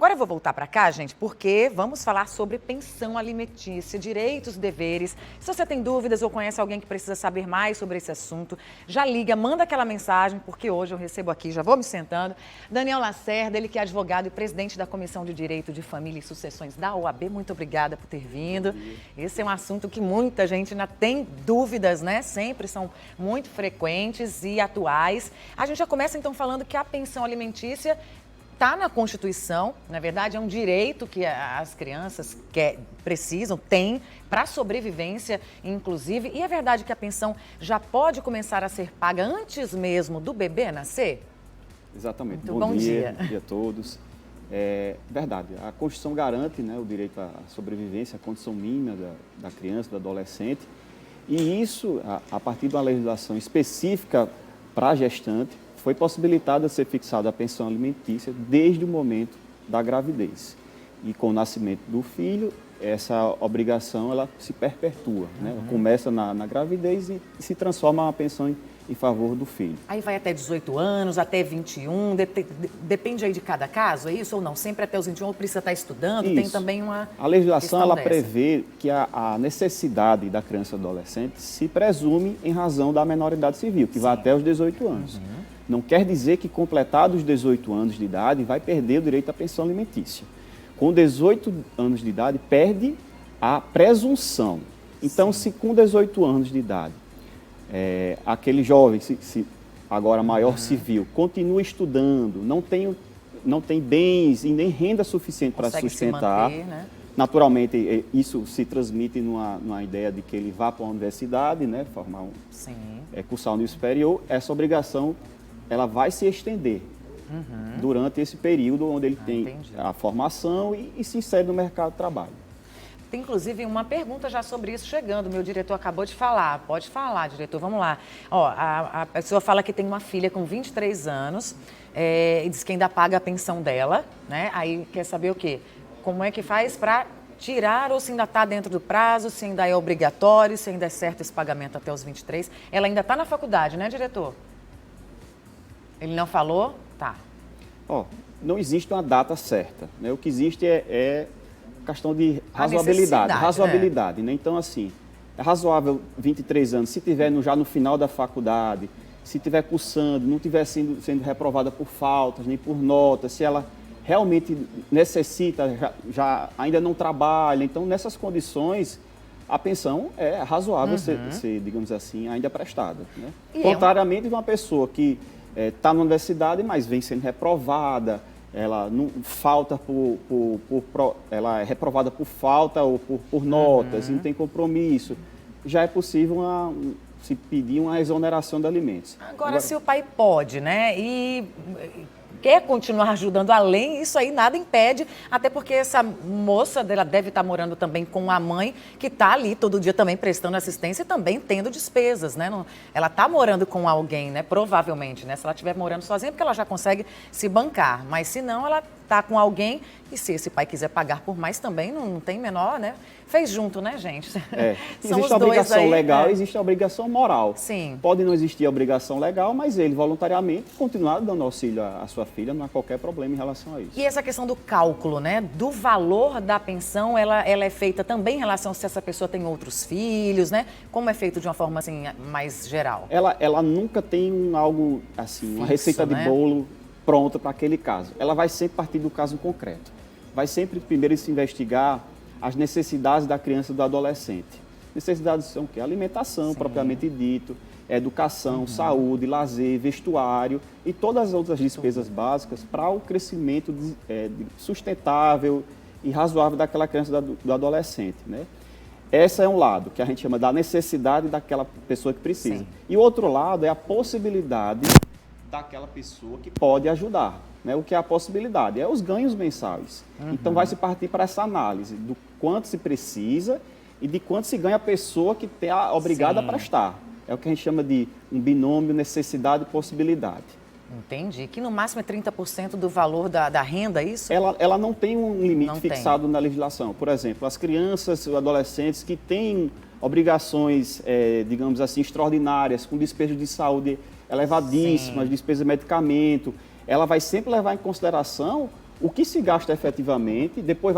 Agora eu vou voltar para cá, gente, porque vamos falar sobre pensão alimentícia, direitos e deveres. Se você tem dúvidas ou conhece alguém que precisa saber mais sobre esse assunto, já liga, manda aquela mensagem, porque hoje eu recebo aqui, já vou me sentando, Daniel Lacerda, ele que é advogado e presidente da Comissão de Direito de Família e Sucessões da OAB. Muito obrigada por ter vindo. Esse é um assunto que muita gente ainda tem dúvidas, né? Sempre são muito frequentes e atuais. A gente já começa então falando que a pensão alimentícia está na Constituição, na verdade é um direito que as crianças precisam, têm para sobrevivência, inclusive. E é verdade que a pensão já pode começar a ser paga antes mesmo do bebê nascer? Exatamente. Muito bom dia. Bom dia a todos. É verdade, a Constituição garante, né, o direito à sobrevivência, a condição mínima da criança, do adolescente, e isso, a partir de uma legislação específica para a gestante, foi possibilitada ser fixada a pensão alimentícia desde o momento da gravidez. E com o nascimento do filho, essa obrigação ela se perpetua, né? Começa na gravidez e se transforma uma pensão em favor do filho. Aí vai até 18 anos, até 21, depende aí de cada caso, é isso ou não? Sempre até os 21 ou precisa estar estudando? Isso. Tem também uma A legislação ela dessa. prevê que a necessidade da criança e adolescente se presume em razão da menoridade civil, que vai até os 18 anos. Não quer dizer que, completados os 18 anos de idade, vai perder o direito à pensão alimentícia. Com 18 anos de idade, perde a presunção. Então, se com 18 anos de idade, aquele jovem, agora maior civil, continua estudando, não tem bens e nem renda suficiente para sustentar, se manter, né? Naturalmente, isso se transmite numa ideia de que ele vá para a universidade, né, formar cursar um nível superior. Essa obrigação ela vai se estender durante esse período onde ele tem a formação e se insere no mercado de trabalho. Tem, inclusive, uma pergunta já sobre isso chegando. Meu diretor acabou de falar. Pode falar, diretor, vamos lá. Ó, a pessoa fala que tem uma filha com 23 anos e diz que ainda paga a pensão dela, né? Aí quer saber o quê? Como é que faz para tirar ou se ainda está dentro do prazo, se ainda é obrigatório, se ainda é certo esse pagamento até os 23. Ela ainda está na faculdade, né, diretor? Ele não falou? Tá. Não existe uma data certa, né? O que existe é questão de razoabilidade, né? Então, assim, é razoável 23 anos, se tiver já no final da faculdade, se estiver cursando, não estiver sendo reprovada por faltas, nem por notas, se ela realmente necessita, já ainda não trabalha, então, nessas condições, a pensão é razoável ser, digamos assim, ainda prestada, né? Contrariamente de uma pessoa que está na universidade, mas vem sendo reprovada, ela não falta ela é reprovada por falta ou por notas, não tem compromisso, já é possível se pedir uma exoneração de alimentos. Agora, se o pai pode, né, e quer continuar ajudando além, isso aí nada impede, até porque essa moça ela deve estar morando também com a mãe, que está ali todo dia também prestando assistência e também tendo despesas, né? Ela está morando com alguém, né? Provavelmente, né? Se ela estiver morando sozinha, porque ela já consegue se bancar, mas se não, ela está com alguém e se esse pai quiser pagar por mais também, não tem menor, né? Fez junto, né, gente? Existe a obrigação legal e existe a obrigação moral. Sim. Pode não existir a obrigação legal, mas ele voluntariamente continuar dando auxílio à sua filha, não há qualquer problema em relação a isso. E essa questão do cálculo, né, do valor da pensão, ela é feita também em relação se essa pessoa tem outros filhos, né? Como é feito de uma forma assim mais geral? Ela nunca tem algo assim, uma receita de bolo pronta para aquele caso. Ela vai sempre partir do caso concreto. Vai sempre primeiro se investigar as necessidades da criança e do adolescente. Necessidades são o quê? Alimentação, propriamente dito, educação, saúde, lazer, vestuário e todas as outras despesas básicas para o crescimento sustentável e razoável daquela criança e do adolescente, né? Esse é um lado, que a gente chama da necessidade daquela pessoa que precisa. E o outro lado é a possibilidade daquela pessoa que pode ajudar, né? O que é a possibilidade? É os ganhos mensais. Então vai se partir para essa análise do quanto se precisa e de quanto se ganha a pessoa que é obrigada a prestar. É o que a gente chama de um binômio necessidade e possibilidade. Entendi. Que no máximo é 30% do valor da renda, é isso? Ela não tem um limite fixado na legislação. Por exemplo, as crianças e adolescentes que têm obrigações, digamos assim, extraordinárias, com despesas de saúde elevadíssimas, despesas de medicamento, ela vai sempre levar em consideração o que se gasta efetivamente, depois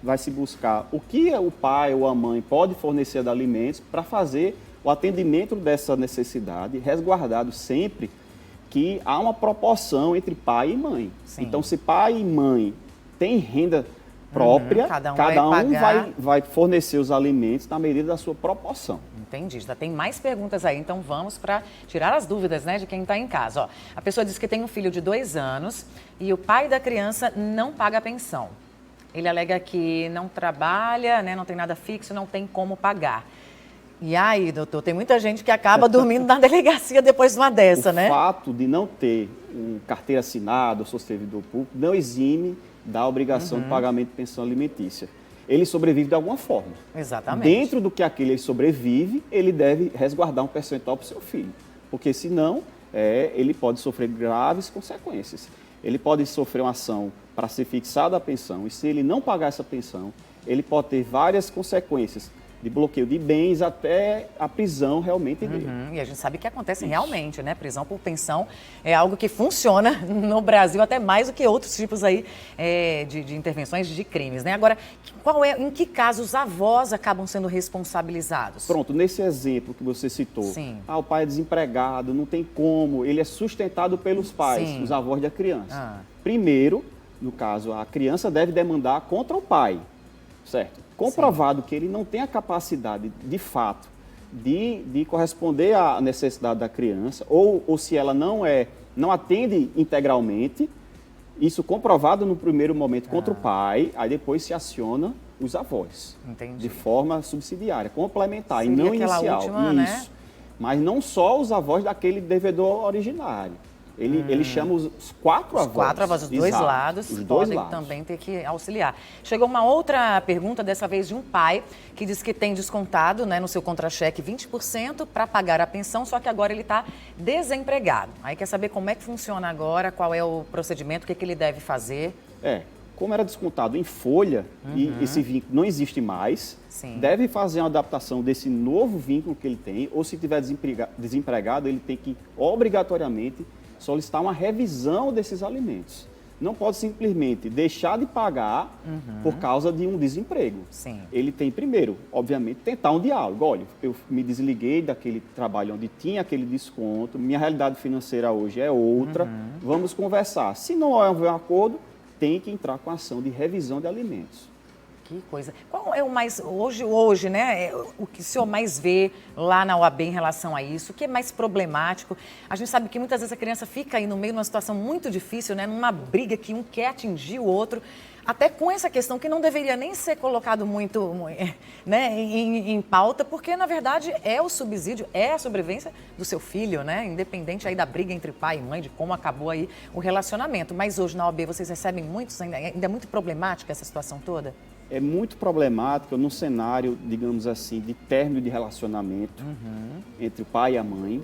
vai se buscar o que o pai ou a mãe pode fornecer de alimentos para fazer o atendimento dessa necessidade, resguardado sempre que há uma proporção entre pai e mãe. Sim. Então, se pai e mãe têm renda própria, cada um vai fornecer os alimentos na medida da sua proporção. Entendi. Já tem mais perguntas aí, então vamos para tirar as dúvidas, né, de quem está em casa. Ó, a pessoa diz que tem um filho de 2 anos e o pai da criança não paga a pensão. Ele alega que não trabalha, né, não tem nada fixo, não tem como pagar. E aí, doutor, tem muita gente que acaba dormindo na delegacia depois de uma dessa, né? O fato de não ter carteira assinada, ou sou servidor público, não exime da obrigação de pagamento de pensão alimentícia. Ele sobrevive de alguma forma. Exatamente. Dentro do que aquele sobrevive, ele deve resguardar um percentual para o seu filho. Porque senão, ele pode sofrer graves consequências. Ele pode sofrer uma ação para ser fixada a pensão. E se ele não pagar essa pensão, ele pode ter várias consequências, de bloqueio de bens até a prisão realmente dele. E a gente sabe que acontece realmente, né? Prisão por pensão é algo que funciona no Brasil até mais do que outros tipos aí de intervenções de crimes, né? Agora, em que casos os avós acabam sendo responsabilizados? Pronto, nesse exemplo que você citou, Sim. O pai é desempregado, não tem como, ele é sustentado pelos pais, Sim. os avós da criança. Primeiro, no caso, a criança deve demandar contra o pai, certo? Comprovado Sim. que ele não tem a capacidade, de fato, de corresponder à necessidade da criança, ou se ela não atende integralmente, isso comprovado no primeiro momento contra o pai, aí depois se aciona os avós. Entendi. De forma subsidiária, complementar, Seria e não aquela inicial. Última, isso. Né? Mas não só os avós daquele devedor originário. Ele chama os 4 avós. Os 4 avós, os dois Exato. lados, Os dois podem lados. também ter que auxiliar. Chegou uma outra pergunta, dessa vez de um pai, que diz que tem descontado, né, no seu contra-cheque 20% para pagar a pensão, só que agora ele está desempregado. Aí quer saber como é que funciona agora, qual é o procedimento, o que ele deve fazer? Como era descontado em folha, e esse vínculo não existe mais, Sim. deve fazer uma adaptação desse novo vínculo que ele tem, ou se estiver desempregado, ele tem que, obrigatoriamente, solicitar uma revisão desses alimentos. Não pode simplesmente deixar de pagar por causa de um desemprego. Sim. Ele tem, primeiro, obviamente, tentar um diálogo. Olha, eu me desliguei daquele trabalho onde tinha aquele desconto, minha realidade financeira hoje é outra, vamos conversar. Se não houver um acordo, tem que entrar com a ação de revisão de alimentos. Que coisa. Qual é o mais, hoje, né, o que o senhor mais vê lá na OAB em relação a isso? O que é mais problemático? A gente sabe que muitas vezes a criança fica aí no meio de uma situação muito difícil, né, numa briga que um quer atingir o outro, até com essa questão que não deveria nem ser colocado muito, né, em pauta, porque na verdade é o subsídio, é a sobrevivência do seu filho, né, independente aí da briga entre pai e mãe, de como acabou aí o relacionamento. Mas hoje na OAB vocês recebem muitos, ainda é muito problemática essa situação toda? É muito problemático no cenário, digamos assim, de término de relacionamento entre o pai e a mãe,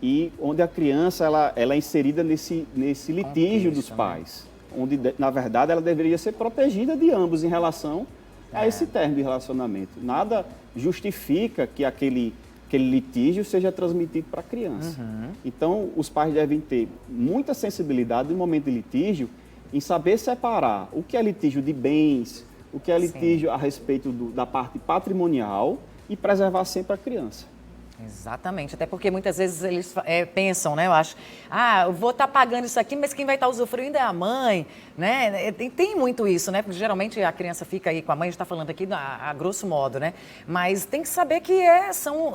e onde a criança ela é inserida nesse litígio dos pais, onde, na verdade, ela deveria ser protegida de ambos em relação a esse término de relacionamento. Nada justifica que aquele litígio seja transmitido para a criança. Então, os pais devem ter muita sensibilidade no momento de litígio em saber separar o que é litígio de bens, o que é litígio a respeito da parte patrimonial e preservar sempre a criança. Exatamente, até porque muitas vezes eles pensam, né, eu acho, eu vou estar pagando isso aqui, mas quem vai estar usufruindo é a mãe, né, tem muito isso, né, porque geralmente a criança fica aí com a mãe, a gente está falando aqui a grosso modo, né, mas tem que saber que são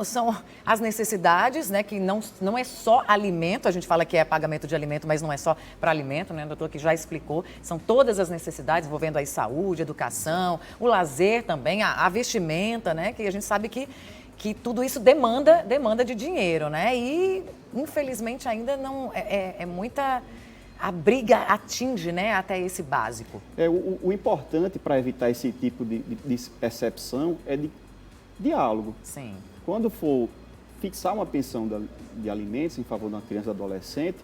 as necessidades, né, que não é só alimento, a gente fala que é pagamento de alimento, mas não é só para alimento, né, o doutor que já explicou, são todas as necessidades envolvendo aí saúde, educação, o lazer também, a vestimenta, né, que a gente sabe que tudo isso demanda de dinheiro, né? E, infelizmente, ainda não muita... A briga atinge, né, até esse básico. O importante para evitar esse tipo de exceção é de diálogo. Sim. Quando for fixar uma pensão de alimentos em favor de uma criança ou adolescente,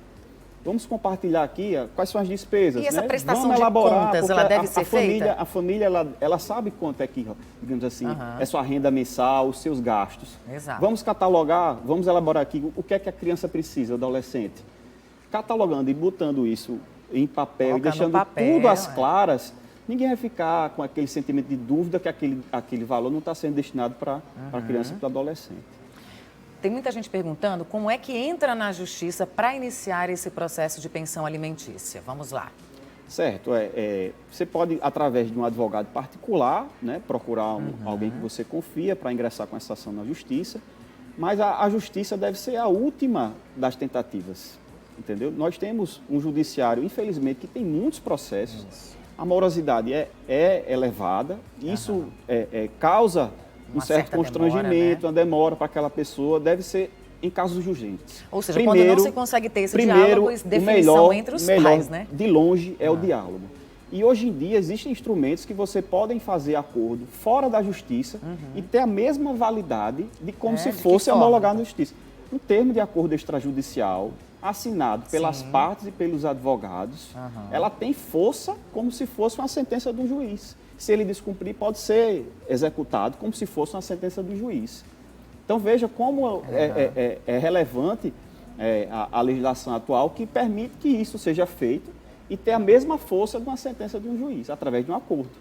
vamos compartilhar aqui quais são as despesas. E essa prestação vamos de elaborar, contas, ela deve ser feita? A família, ela sabe quanto é que, digamos assim, é sua renda mensal, os seus gastos. Exato. Vamos catalogar, vamos elaborar aqui o que é que a criança precisa, o adolescente. Catalogando e botando isso em papel e Colocar no deixando papel, tudo às claras, ninguém vai ficar com aquele sentimento de dúvida que aquele valor não está sendo destinado para a criança e para o adolescente. Tem muita gente perguntando como é que entra na justiça para iniciar esse processo de pensão alimentícia. Vamos lá. Certo. Você pode, através de um advogado particular, né, procurar alguém que você confia para ingressar com essa ação na justiça, mas a justiça deve ser a última das tentativas, entendeu? Nós temos um judiciário, infelizmente, que tem muitos processos, a morosidade é elevada, isso causa um certo constrangimento, uma demora para aquela pessoa, deve ser em casos urgentes. Ou seja, quando não se consegue ter esse diálogo e definição entre os pais, né? De longe é o diálogo. E hoje em dia existem instrumentos que você podem fazer acordo fora da justiça e ter a mesma validade de como se fosse homologado na justiça. Um termo de acordo extrajudicial assinado pelas partes e pelos advogados, ela tem força como se fosse uma sentença de um juiz. Se ele descumprir, pode ser executado como se fosse uma sentença do juiz. Então, veja como é relevante a legislação atual que permite que isso seja feito e ter a mesma força de uma sentença de um juiz, através de um acordo.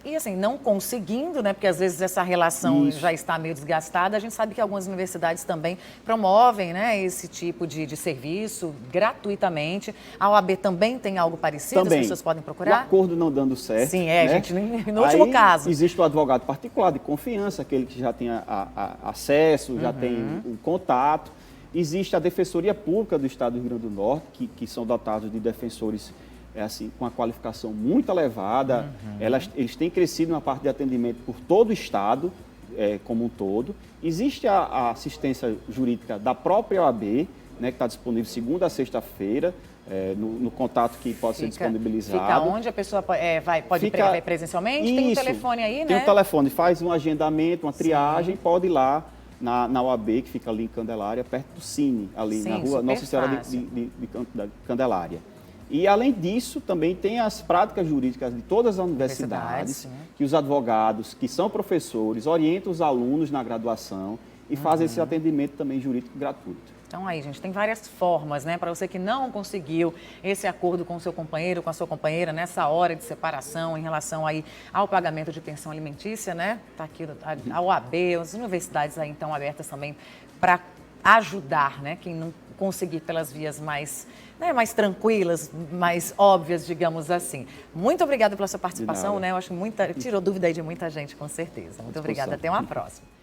E assim, não conseguindo, né, porque às vezes essa relação já está meio desgastada, a gente sabe que algumas universidades também promovem, né, esse tipo de serviço gratuitamente. A OAB também tem algo parecido, as pessoas podem procurar? O acordo não dando certo. Sim, né? Gente, no último caso. Existe o advogado particular de confiança, aquele que já tem acesso, já tem o contato. Existe a Defensoria Pública do Estado do Rio Grande do Norte, que são dotados de defensores com uma qualificação muito elevada. Eles têm crescido na parte de atendimento por todo o Estado, como um todo. Existe a assistência jurídica da própria OAB, né, que está disponível segunda a sexta-feira, no contato que pode ser disponibilizado. Fica onde a pessoa pode ir presencialmente? Tem um telefone aí, né? Tem um telefone, faz um agendamento, uma triagem, pode ir lá na OAB, que fica ali em Candelária, perto do Cine, ali na rua Nossa Senhora de Candelária. E, além disso, também tem as práticas jurídicas de todas as universidades, que os advogados, que são professores, orientam os alunos na graduação e fazem esse atendimento também jurídico gratuito. Então aí, gente, tem várias formas, né? Para você que não conseguiu esse acordo com o seu companheiro, com a sua companheira, nessa hora de separação, em relação aí ao pagamento de pensão alimentícia, né? Está aqui a OAB, as universidades aí, então, abertas também para ajudar, né? Quem não conseguir pelas vias mais tranquilas, mais óbvias, digamos assim. Muito obrigada pela sua participação, né? Eu acho que tirou dúvida aí de muita gente, com certeza. Muito obrigada. Até uma próxima.